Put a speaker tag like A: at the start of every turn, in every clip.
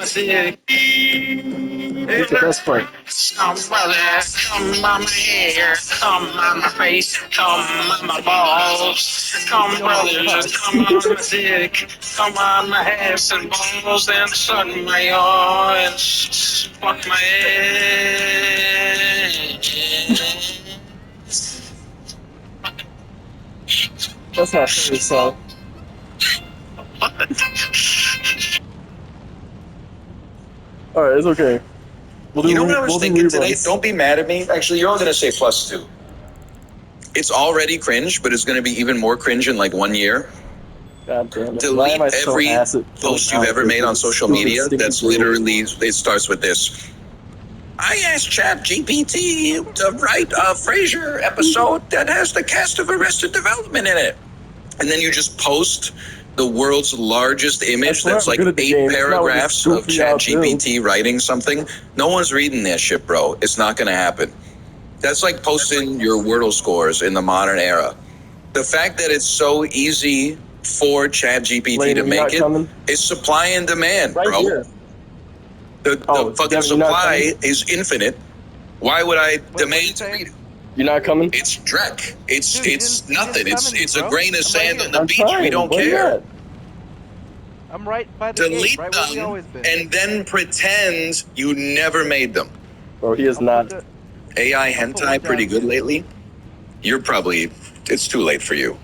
A: What's the best part?
B: Come brothers, come on my hair, come on my face, come on my balls. Come brothers, come on my dick, come on my ass and balls, and suck my arms, fuck my ass.
A: That's not favorite song. Alright, it's okay.
B: You know what I was thinking today? Don't be mad at me. Actually, you're all going to say +2. It's already cringe, but it's going to be even more cringe in like 1 year.
A: God damn it.
B: Delete every post you've ever made on social media that's literally, it starts with this. I asked ChatGPT to write a Frasier episode that has the cast of Arrested Development in it. And then you just post the world's largest image that's like 8 paragraphs of ChatGPT writing something. No one's reading that shit, bro. It's not going to happen. That's like posting your Wordle scores in the modern era. The fact that it's so easy for ChatGPT to make it is supply and demand, bro. The fucking supply is infinite. Why would I demand to read it?
A: You're not coming?
B: It's dreck. It's nothing. It's a grain of sand on the beach. We don't care.
C: I'm right by the gate, right where we always been.
B: And then pretend you never made them.
A: Bro, he is not.
B: AI hentai pretty good lately? You're probably... It's too late for you.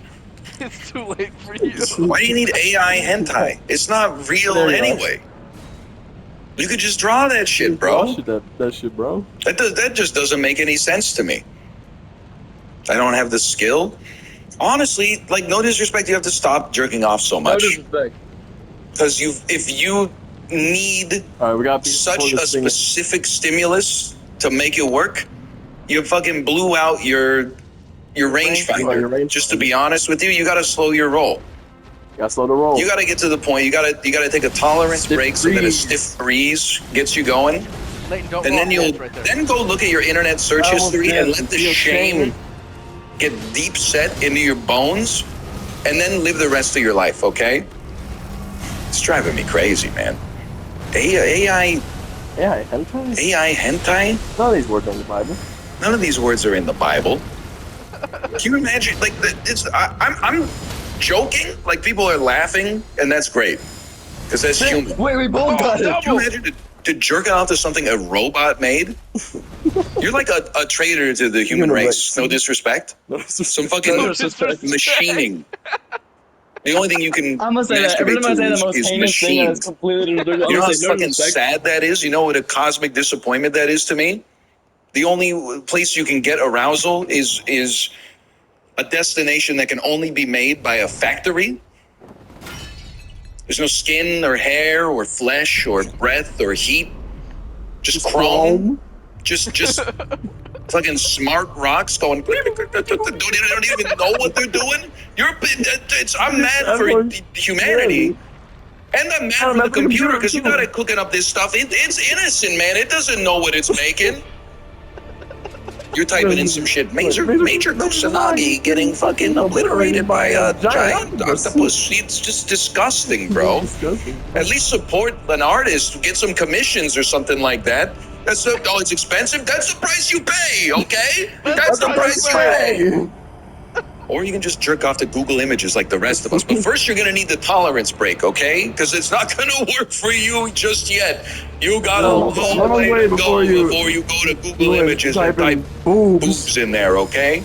C: It's too late for you.
B: Why do you need AI hentai? It's not real anyway. You could just draw that shit, bro.
A: That shit, bro.
B: That just doesn't make any sense to me. I don't have the skill. Honestly, like, no disrespect, you have to stop jerking off so much.
A: No disrespect.
B: Because if you need such a specific stimulus to make it work, you fucking blew out your rangefinder. Just to be honest with you, you got to slow your roll.
A: You got to slow the roll.
B: You got to get to the point. You got to take a tolerance break so that a stiff breeze gets you going. And then you'll then go look at your internet search history and let the shame get deep set into your bones, and then live the rest of your life, okay? It's driving me crazy, man. AI
A: hentai?
B: AI hentai?
A: None of these words are in the Bible.
B: None of these words are in the Bible. Can you imagine? Like, I'm joking. Like, people are laughing, and that's great. Because that's human.
A: Wait, we both got it.
B: Can you imagine to jerk off to something a robot made? You're like a traitor to the human race. No disrespect. Some fucking machining. The only thing you can masturbate to is machine. You know how fucking sad that is? You know what a cosmic disappointment that is to me? The only place you can get arousal is a destination that can only be made by a factory. There's no skin or hair or flesh or breath or heat. Just chrome. Just fucking smart rocks going. Don't even know what they're doing. I'm mad for humanity. And I'm mad for the computer because you got it cooking up this stuff. It's innocent, man. It doesn't know what it's making. You're typing in some shit. Major Kusanagi getting fucking obliterated by a giant octopus. It's just disgusting, bro. At least support an artist. Get some commissions or something like that. It's expensive. That's the price you pay, okay? That's the price you pay. Or you can just jerk off to Google Images like the rest of us. But first, you're going to need the tolerance break, okay? Because it's not going to work for you just yet. You got a long way to go before you go to Google Images and type boobs in there, okay?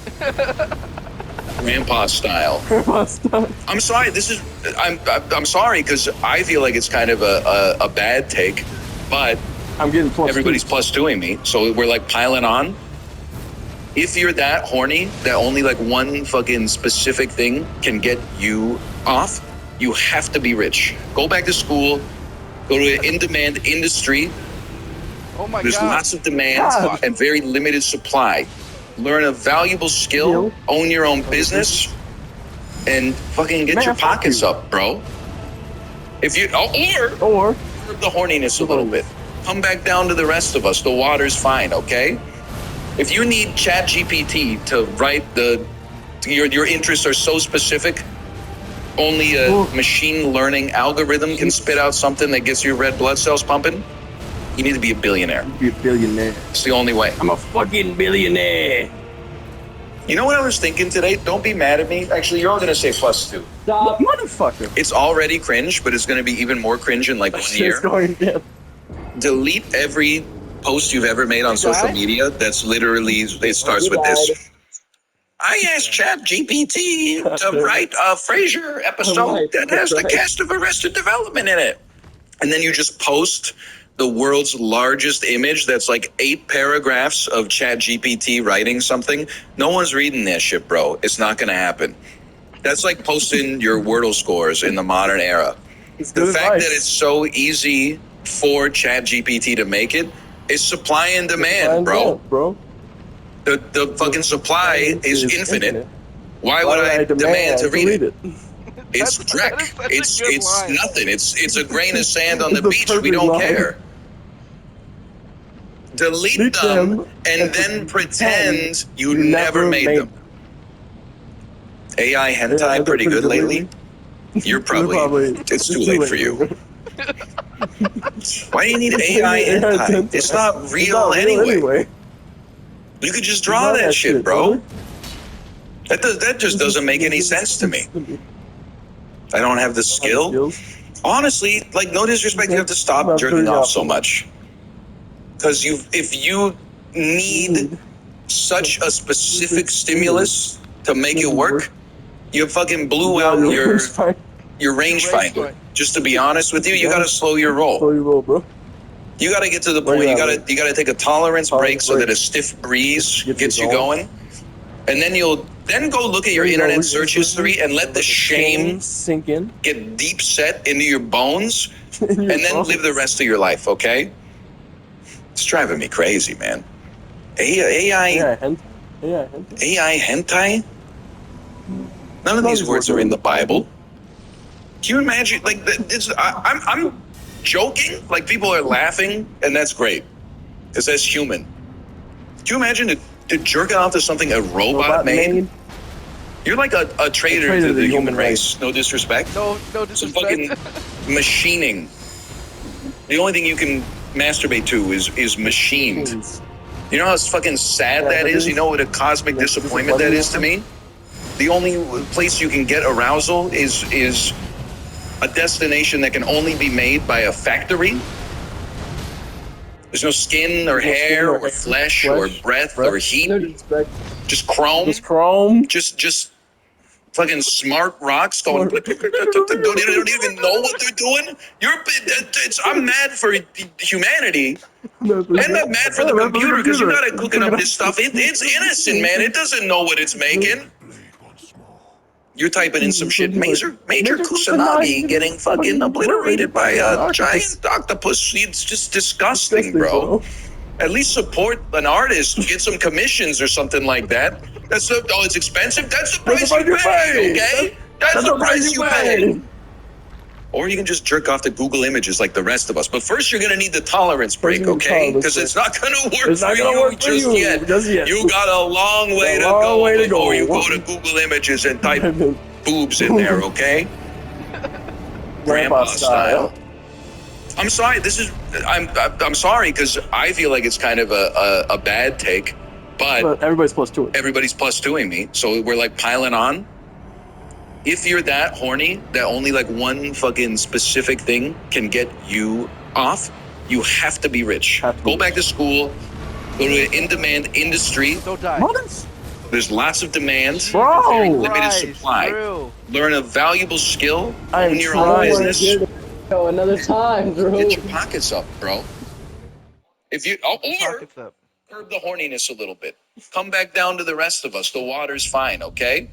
B: Grandpa style. I'm sorry. I'm sorry because I feel like it's kind of a bad take, but
A: I'm getting
B: everybody's +2ing me, so we're like piling on. If you're that horny that only like one fucking specific thing can get you off, you have to be rich. Go back to school, go to an in-demand industry.
C: Oh my
B: There's lots of demand and very limited supply. Learn a valuable skill, own your own business, and fucking get your pockets up, bro. If you or the horniness a little bit. Come back down to the rest of us. The water's fine, okay? If you need ChatGPT to write your interests are so specific, only a machine learning algorithm can spit out something that gets your red blood cells pumping, you need to be a billionaire.
A: Be a billionaire.
B: It's the only way.
A: I'm a fucking billionaire.
B: You know what I was thinking today? Don't be mad at me. Actually, you're all going to say +2.
A: Stop. Motherfucker.
B: It's already cringe, but it's going to be even more cringe in like 1 year. Delete every post you've ever made on social media that's literally, it starts with this. I asked ChatGPT to write a Frasier episode that has the cast of Arrested Development in it. And then you just post the world's largest image that's like 8 paragraphs of ChatGPT writing something. No one's reading that shit, bro. It's not going to happen. That's like posting your Wordle scores in the modern era. The fact that it's so easy for ChatGPT to make it is supply and demand, bro. The fucking supply is infinite. Why would I demand to read it? It's dreck. It's nothing. It's a grain of sand on the beach. We don't care. Delete them and then pretend you never made them. AI hentai pretty good lately? You're probably it's too late for you. Why do you need AI hentai? It's not real anyway. You could just draw that shit, bro. That just doesn't make any sense to me. I don't have the skill. Honestly, like, no disrespect, you have to stop jerking off so much. Because if you need such a specific stimulus to make it work, you fucking blew out your rangefinder. Just to be honest with you, you gotta slow your roll.
A: Slow your roll, bro.
B: You gotta get to the point. You gotta take a tolerance break so that a stiff breeze gets you going, and then you'll go look at your internet search history and let the shame
A: sink in,
B: get deep set into your bones, and then live the rest of your life. Okay? It's driving me crazy, man. AI hentai. None of these words are in the Bible. Can you imagine? Like, I'm joking. Like, people are laughing, and that's great, because that's human. Can you imagine to jerk off to something a robot made? You're like a traitor to the human race. No disrespect.
C: No disrespect.
B: Some fucking machining. The only thing you can masturbate to is machined. You know how fucking sad that is? You know what a cosmic disappointment that is to me? The only place you can get arousal is a destination that can only be made by a factory. There's no skin or hair or flesh or breath or heat. Just chrome. Just fucking smart rocks going. Don't even know what they're doing. I'm mad for humanity, and I'm mad for the computer because you're not cooking up this stuff. It's innocent, man. It doesn't know what it's making. You're typing in some shit. Major Kusanagi getting fucking obliterated by a giant octopus. It's just disgusting, bro. At least support an artist. Get some commissions or something like that. It's expensive. That's the price you pay, okay? That's the price you pay. Or you can just jerk off to Google Images like the rest of us. But first, you're going to need the tolerance break, okay? Because it's not going to work for you just yet. You got a long way to go before you go to Google Images and type boobs in there, okay? Grandpa style. I'm sorry. I'm sorry because I feel like it's kind of a bad take, but
A: everybody's +2.
B: Everybody's +2ing me, so we're like piling on. If you're that horny that only like one fucking specific thing can get you off, you have to be rich. Go back to school. Go to an in-demand industry.
C: Don't die.
B: There's lots of demand.
A: Bro.
B: Limited supply. Learn a valuable skill. Own your own business.
D: Another time, bro.
B: Get your pockets up, bro. If you or curb the horniness a little bit. Come back down to the rest of us. The water's fine, okay?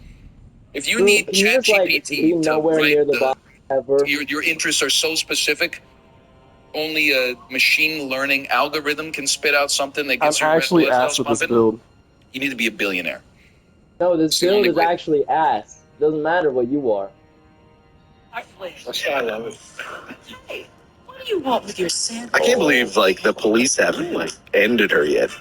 B: If you need ChatGPT to write your interests are so specific, only a machine learning algorithm can spit out something that gets your red blood cells pumping. You need to be a billionaire.
D: No, this build is actually ass. Doesn't matter what you are.
B: I love it.
E: Hey, what do you want with your sandwich?
F: I can't believe the police haven't ended her yet.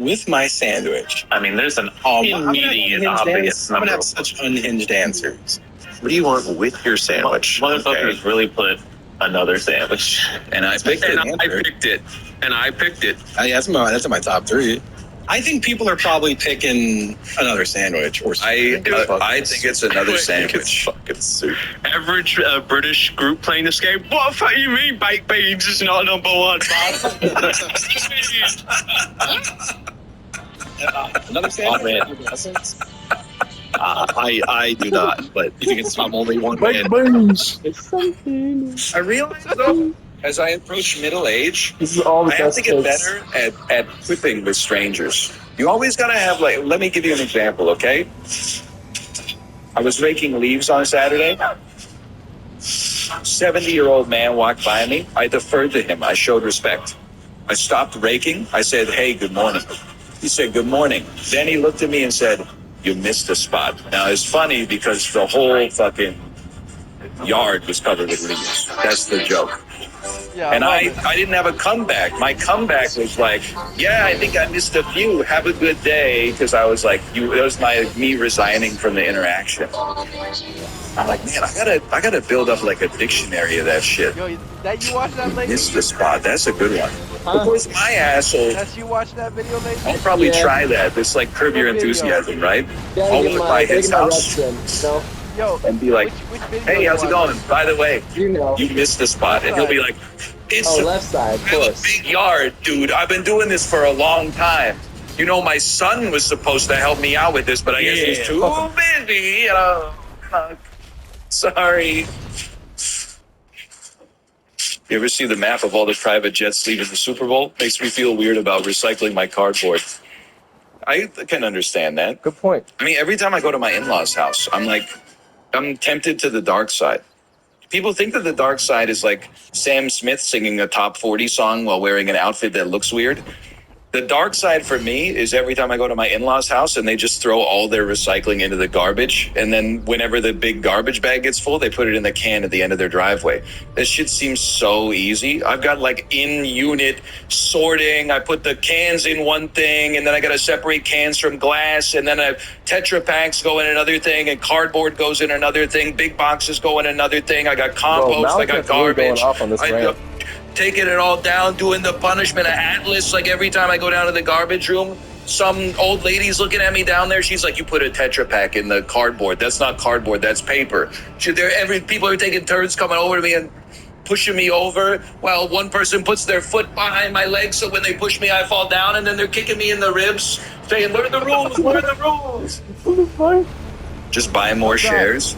B: With my sandwich.
F: I mean, there's an immediate obvious
B: I'm
F: number.
B: gonna have such unhinged answers.
F: What do you want with your sandwich?
G: Motherfuckers really put another sandwich.
B: And I picked it.
H: And I picked it.
F: That's in my top 3. I think people are probably picking another sandwich or something.
B: I think it's another sandwich.
F: It's fucking soup.
H: Average British group playing this game. What the fuck you mean baked beans is not number one, man?
F: Another sandwich? I do not, but you think I'm only one man.
D: It's something.
B: I realize though, as I approach middle age,
D: This is all the
B: I have
D: best
B: to get
D: takes.
B: better at quipping with strangers. You always gotta have let me give you an example, okay? I was raking leaves on Saturday. 70-year-old man walked by me. I deferred to him. I showed respect. I stopped raking. I said, "Hey, good morning." He said, "Good morning." Then he looked at me and said, "You missed a spot." Now it's funny because the whole fucking yard was covered with leaves. That's the joke.
C: Yeah,
B: And
C: love
B: I
C: it.
B: didn't have a comeback. My comeback was like, "Yeah, I think I missed a few. Have a good day." Because I was like, it was me resigning from the interaction. I'm like, man, I gotta build up like a dictionary of that shit.
C: Yo, that you watch that lady?
B: Missed the spot. That's a good one. Of course, my asshole.
C: That's you watch that video lady?
B: I'll probably
D: Yeah.
B: try that. It's like Curb Your
C: What video?
B: Enthusiasm, right?
D: Gotta
B: I'll
D: get
B: look
D: my-
B: by
D: gotta
B: his
D: get my
B: house
D: reps in,
C: Yo,
B: and be like,
C: which video
B: "Hey,
C: you
B: how's it
C: watch?
B: going? By the way,
D: You know.
B: you missed the spot." And he'll be like, "It's
D: Oh,
B: a
D: left side, of
B: I have a
D: course.
B: big yard, dude. I've been doing this for a long time. You know, my son was supposed to help me out with this, but I guess he's too busy. Sorry." You ever see the map of all the private jets leaving the Super Bowl? Makes me feel weird about recycling my cardboard. I can understand that.
D: Good point.
B: I mean, every time I go to my in-laws' house, I'm tempted to the dark side. People think that the dark side is like Sam Smith singing a top 40 song while wearing an outfit that looks weird. The dark side for me is every time I go to my in-laws' house and they just throw all their recycling into the garbage. And then whenever the big garbage bag gets full, they put it in the can at the end of their driveway. This shit seems so easy. I've got like in-unit sorting. I put the cans in one thing, and then I got to separate cans from glass. And then Tetra Packs go in another thing, and cardboard goes in another thing. Big boxes go in another thing. I got compost. I got
D: Maliketh's really going
B: garbage.
D: off on this rant.
B: Taking it all down, doing the punishment of Atlas. Like every time I go down to the garbage room, some old lady's looking at me down there. She's like, "You put a Tetra Pak in the cardboard. That's not cardboard. That's paper." People are taking turns coming over to me and pushing me over while one person puts their foot behind my leg, so when they push me, I fall down, and then they're kicking me in the ribs, saying, "Learn the rules. Learn the rules." Just buy more shares.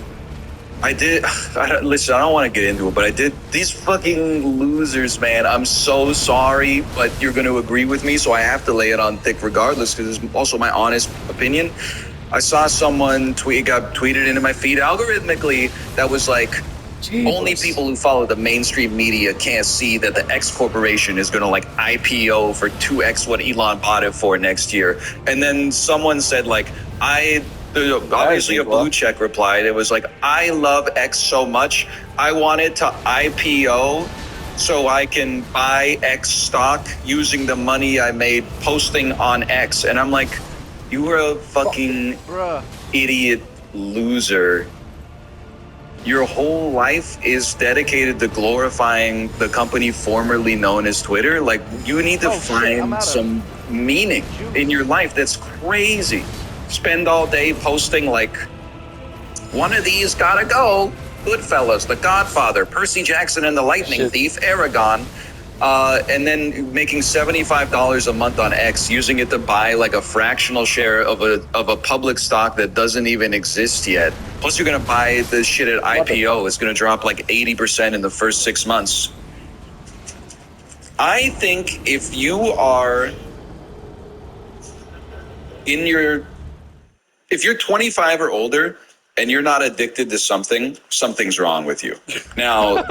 B: Listen, I don't want to get into it, but I did. These fucking losers, man. I'm so sorry, but you're going to agree with me, so I have to lay it on thick regardless, because it's also my honest opinion. I saw someone got tweeted into my feed algorithmically that was like, only people who follow the mainstream media can't see that the X corporation is going to like IPO for 2x what Elon bought it for next year. And then someone said like, obviously a blue check replied. It was like, "I love X so much. I want it to IPO so I can buy X stock using the money I made posting on X." And I'm like, you are a fucking
C: Bruh.
B: idiot loser. Your whole life is dedicated to glorifying the company formerly known as Twitter. Like, you need to
C: Oh, shit, I'm
B: find
C: out of
B: some meaning in your life. That's crazy. Spend all day posting like, "One of these gotta go. Goodfellas, The Godfather, Percy Jackson and the Lightning Thief, Aragon," and then making $75 a month on X, using it to buy like a fractional share of a public stock that doesn't even exist yet. Plus, you're gonna buy the shit at IPO. It's gonna drop like 80% in the first 6 months. I think if you are if you're 25 or older and you're not addicted to something, something's wrong with you. Now,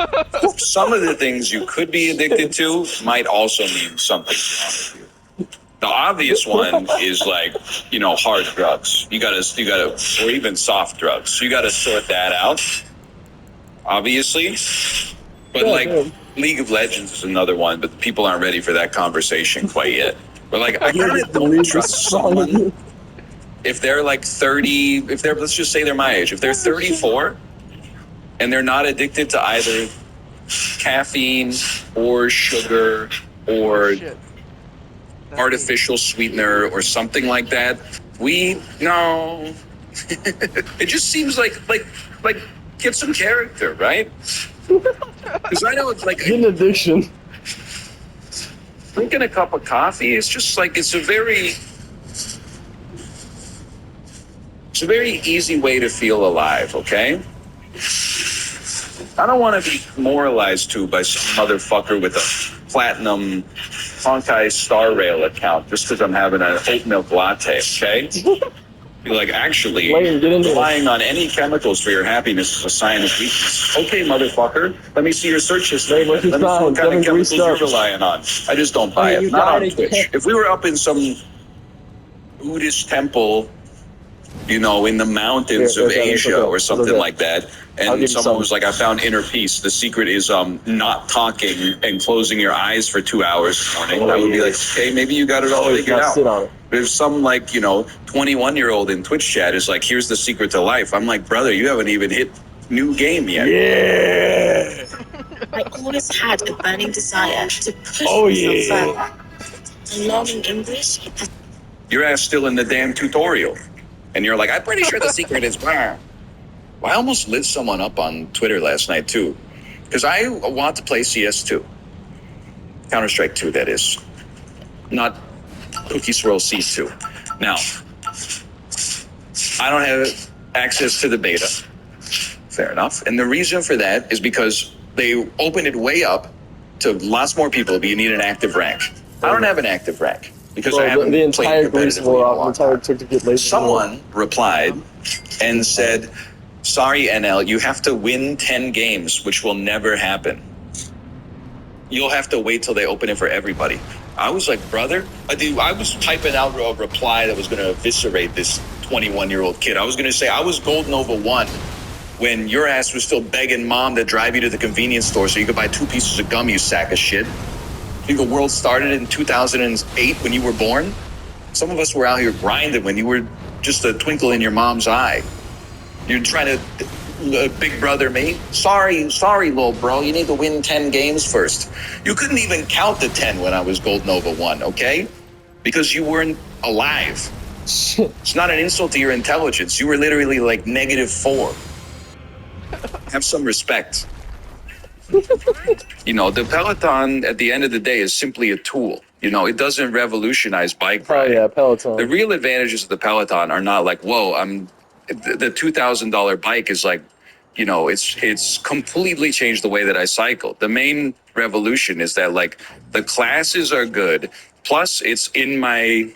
B: some of the things you could be addicted to might also mean something's wrong with you. The obvious one is like, hard drugs. You gotta, or even soft drugs. You gotta sort that out, obviously. But League of Legends is another one, but people aren't ready for that conversation quite yet. But like, I kind of don't trust someone. If they're like 30, let's just say they're my age, if they're 34 and they're not addicted to either caffeine or sugar or
C: Shit. That's
B: artificial sweetener or something like that. No. It just seems like get some character, right? Because I know it's like
A: Get an addiction.
B: drinking a cup of coffee. It's just like it's a very easy way to feel alive. Okay. I don't want to be demoralized too by some motherfucker with a platinum Honkai Star Rail account just because I'm having an oat milk latte, okay? Be like, actually, relying on any chemicals for your happiness is a sign of weakness. Okay, motherfucker, let me see your search history. Let me see what kind of chemicals you're relying on. I just don't buy it. Not on Twitch. If we were up in some Buddhist temple, you know, in the mountains of Asia or something like that, and someone was like, I found inner peace. The secret is not talking and closing your eyes for 2 hours in the morning. I would be like, okay, maybe you got it all figured out. If some 21-year-old in Twitch chat is like, here's the secret to life. I'm like, brother, you haven't even hit new game yet.
A: Yeah.
E: I always had a burning desire to push myself further. Learning English.
B: Your ass still in the damn tutorial. And you're like, I'm pretty sure the secret is bar. Well, I almost lit someone up on Twitter last night, too. Because I want to play CS2. Counter-Strike 2, that is. Not Cookie Swirl C2. Now, I don't have access to the beta. Fair enough. And the reason for that is because they opened it way up to lots more people, but you need an active rank. I don't have an active rank. Because I haven't
A: the entire
B: played competitively. Someone replied and said, sorry, NL, you have to win 10 games, which will never happen. You'll have to wait till they open it for everybody. I was like, brother, I was typing out a reply that was going to eviscerate this 21-year-old kid. I was going to say, I was Gold Nova 1 when your ass was still begging mom to drive you to the convenience store so you could buy 2 pieces of gum, you sack of shit. You think the world started in 2008 when you were born? Some of us were out here grinding when you were just a twinkle in your mom's eye. You're trying to big brother me. Sorry, little bro. You need to win 10 games first. You couldn't even count to 10 when I was Gold Nova 1, okay? Because you weren't alive. It's not an insult to your intelligence. You were literally like -4. Have some respect. You know, the Peloton at the end of the day is simply a tool. You know, it doesn't revolutionize bike riding.
A: Oh yeah, Peloton.
B: The real advantages of the Peloton are not like, whoa, the $2,000 bike is like, you know, it's completely changed the way that I cycle. The main revolution is that like the classes are good. Plus it's in my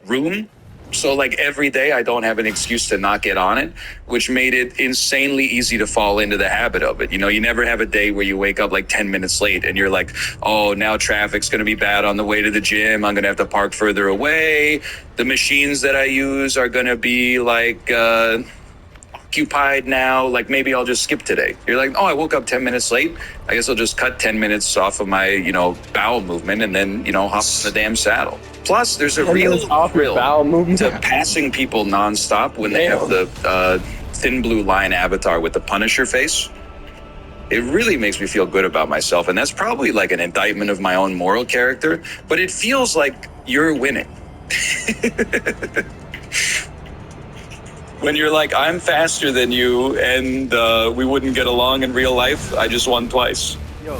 B: room. So like every day I don't have an excuse to not get on it, which made it insanely easy to fall into the habit of it. You know, you never have a day where you wake up like 10 minutes late and you're like, oh, now traffic's going to be bad on the way to the gym. I'm going to have to park further away. The machines that I use are going to be like occupied now. Like maybe I'll just skip today. You're like, oh, I woke up 10 minutes late. I guess I'll just cut 10 minutes off of my, you know, bowel movement and then, you know, hop on the damn saddle. Plus, there's a real thrill to passing people nonstop when they have the thin blue line avatar with the Punisher face. It really makes me feel good about myself, and that's probably like an indictment of my own moral character, but it feels like you're winning. When you're like, I'm faster than you, and we wouldn't get along in real life, I just won twice.
C: Yo,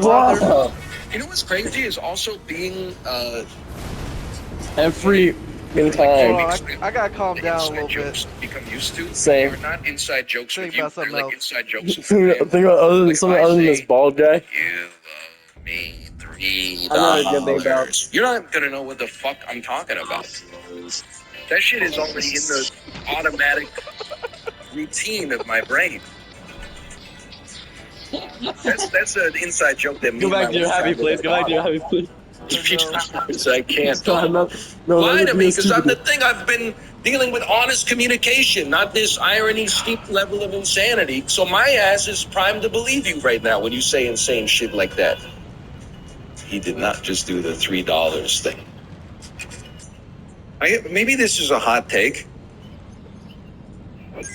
A: Wow.
B: You know what's crazy is also being
A: Every
C: Oh,
A: time.
C: I gotta calm down a little
B: jokes
C: bit.
B: become used to.
A: Same.
B: They're not inside jokes
C: Think
B: with you.
C: about
B: They're
C: something
B: like
C: else.
B: inside jokes.
A: Think about something other than this bald guy.
B: You owe me $3.
D: I know what you're thinking about.
B: You're not gonna know what the fuck I'm talking about. That shit is already in the automatic routine of my brain. That's an inside joke that me
D: Go
B: and
D: back
B: my
D: to your
B: wife
D: happy
B: have
D: place.
B: with
D: Go
B: my
D: back to your
B: daughter.
D: happy place.
B: I can't. Lie to me, because I'm the thing. I've been dealing with honest communication, not this irony-steeped level of insanity. So my ass is primed to believe you right now when you say insane shit like that. He did not just do the $3 thing. Maybe this is a hot take.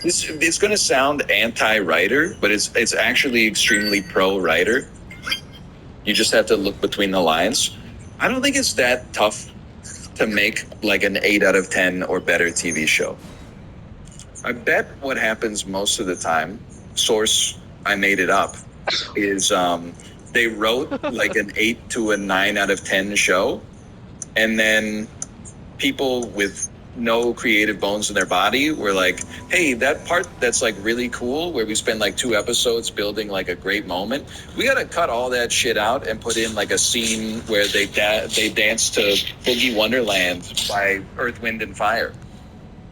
B: It's going to sound anti-writer, but it's actually extremely pro-writer. You just have to look between the lines. I don't think it's that tough to make like an 8 out of 10 or better TV show. I bet what happens most of the time, source, I made it up, is they wrote like an 8 to a 9 out of 10 show, and then people with no creative bones in their body were like, hey, that part that's like really cool where we spend like 2 episodes building like a great moment, we gotta cut all that shit out and put in like a scene where they dance to Boogie Wonderland by Earth, Wind and Fire.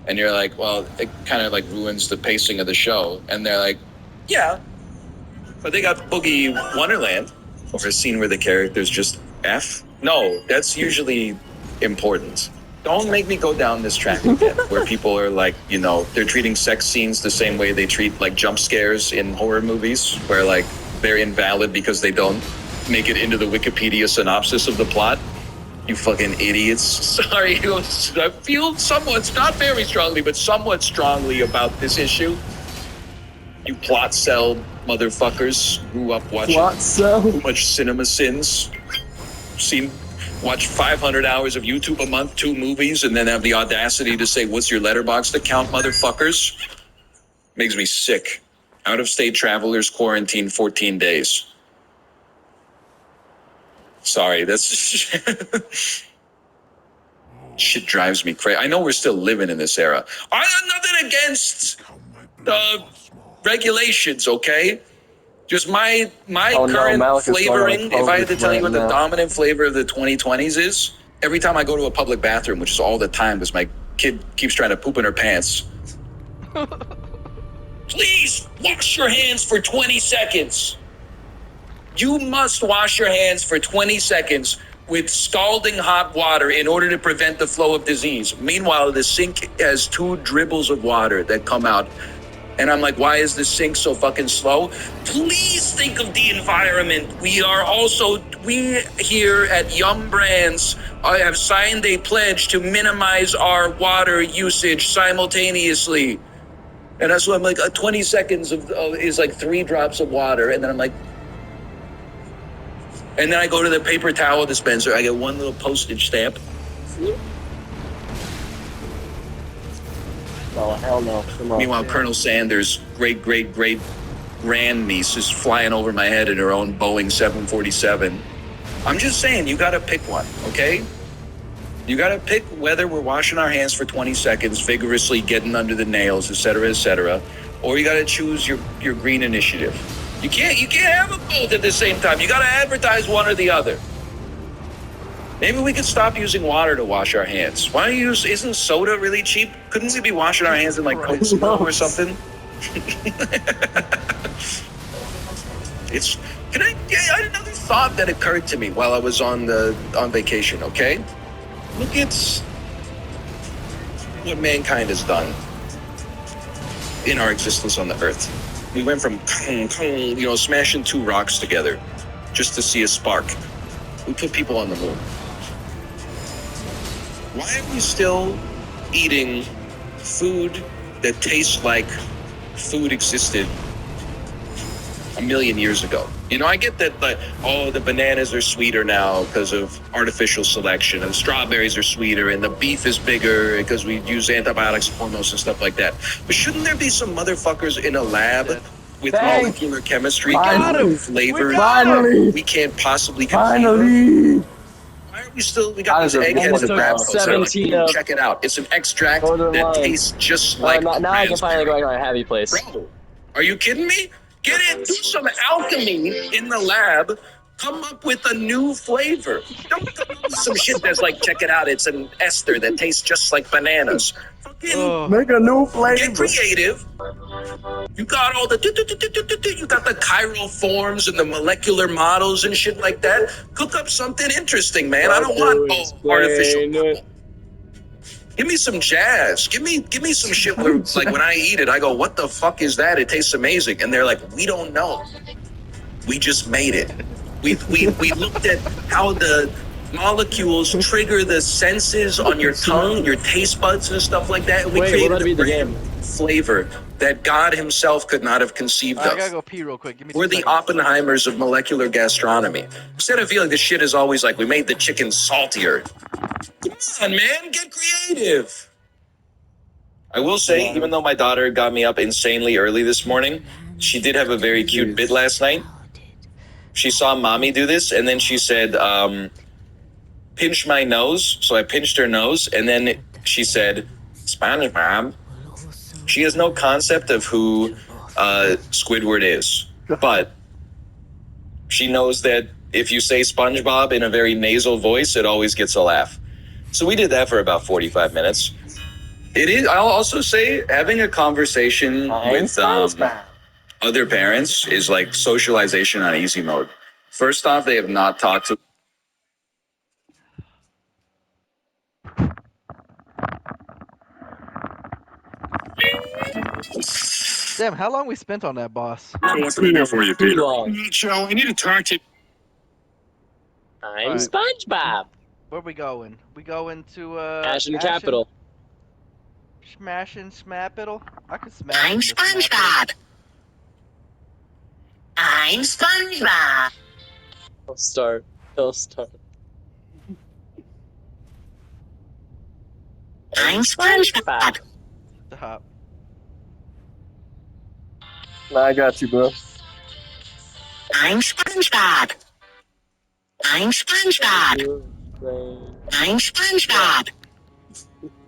B: And you're like, well, it kind of like ruins the pacing of the show. And they're like, yeah, but they got Boogie Wonderland, or a scene where the character's just F. No, that's usually important. Don't make me go down this track again, where people are like, you know, they're treating sex scenes the same way they treat like jump scares in horror movies, where like they're invalid because they don't make it into the Wikipedia synopsis of the plot. You fucking idiots. Sorry, I feel somewhat, not very strongly, but somewhat strongly about this issue. You plot cell motherfuckers grew up watching too much cinema sins. Watch 500 hours of YouTube a month, 2 movies, and then have the audacity to say, what's your Letterboxd account, motherfuckers? Makes me sick. Out-of-state travelers quarantine 14 days. Sorry, that's... shit drives me crazy. I know we're still living in this era. I got nothing against the regulations, okay? Just my current flavoring, if I had to tell you what the dominant flavor of the 2020s is, every time I go to a public bathroom, which is all the time because my kid keeps trying to poop in her pants. Please wash your hands for 20 seconds. You must wash your hands for 20 seconds with scalding hot water in order to prevent the flow of disease. Meanwhile, the sink has 2 dribbles of water that come out. And I'm like, why is the sink so fucking slow? Please think of the environment. We here at Yum Brands have signed a pledge to minimize our water usage simultaneously. And that's why I'm like, 20 seconds is like 3 drops of water. And then I'm like, and then I go to the paper towel dispenser. I get 1 little postage stamp.
D: Oh, hell no. Come on.
B: Meanwhile, Colonel Sanders' great-great-great-grandniece is flying over my head in her own Boeing 747. I'm just saying, you gotta pick one, okay? You gotta pick whether we're washing our hands for 20 seconds, vigorously getting under the nails, etc., or you gotta choose your green initiative. You can't have them both at the same time. You gotta advertise one or the other. Maybe we could stop using water to wash our hands. Why don't you use, isn't soda really cheap? Couldn't we be washing our hands in like Coke Zero or something? Another thought that occurred to me while I was on vacation, okay? Look at what mankind has done in our existence on the earth. We went from, smashing 2 rocks together just to see a spark. We put people on the moon. Why are we still eating food that tastes like food existed a million years ago? You know, I get that, the bananas are sweeter now because of artificial selection, and strawberries are sweeter, and the beef is bigger because we use antibiotics, hormones, and stuff like that. But shouldn't there be some motherfuckers in a lab with molecular chemistry and flavor we can't possibly conceive? Why are we still? We got these eggheads and rabbits. Check it out. It's an extract that tastes just like.
D: Now I can finally go to my happy place.
B: Bro, are you kidding me? Get it. Do some alchemy in the lab. Come up with a new flavor. Don't come up with some shit that's like, check it out. It's an ester that tastes just like bananas. Fucking
A: make a new flavor.
B: Get creative. You got all the you got the chiral forms and the molecular models and shit like that. Cook up something interesting, man. I don't want artificial. Give me some jazz. Give me some shit where, like, when I eat it, I go, what the fuck is that? It tastes amazing. And they're like, we don't know. We just made it. We looked at how the molecules trigger the senses on your tongue, your taste buds and stuff like that. And we created
D: the game.
B: flavor that God himself could not have conceived
C: I
B: of.
C: gotta go pee real quick. Give me
B: We're
C: 2
B: the
C: seconds.
B: Oppenheimers of molecular gastronomy. Instead of feeling this shit is always like, we made the chicken saltier. Come on, man, get creative. I will say, even though my daughter got me up insanely early this morning, she did have a very cute bit last night. She saw mommy do this, and then she said, pinch my nose. So I pinched her nose, and then she said, Spanish, mom. She has no concept of who Squidward is, but she knows that if you say SpongeBob in a very nasal voice, it always gets a laugh. So we did that for about 45 minutes. It is. I'll also say having a conversation with other parents is like socialization on easy mode. First off, they have not talked to.
C: Damn, how long we spent on that, boss?
F: What can I do for you, Peter?
H: Joe, I need to talk to you.
D: I'm
C: Alright.
D: SpongeBob.
C: Where we going? We going to
D: Ashen Capital.
C: Smashing Smapital? I could smash
E: I'm
C: into Smapital.
E: SpongeBob. I'm SpongeBob.
D: He'll start. He'll start.
E: I'm SpongeBob.
C: Stop.
A: Nah, I got you, bro.
E: I'm SpongeBob. I'm SpongeBob. I'm SpongeBob.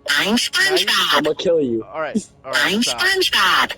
E: I'm
D: I'm
E: SpongeBob.
D: gonna kill you.
C: Alright,
E: I'm
C: stop.
E: SpongeBob.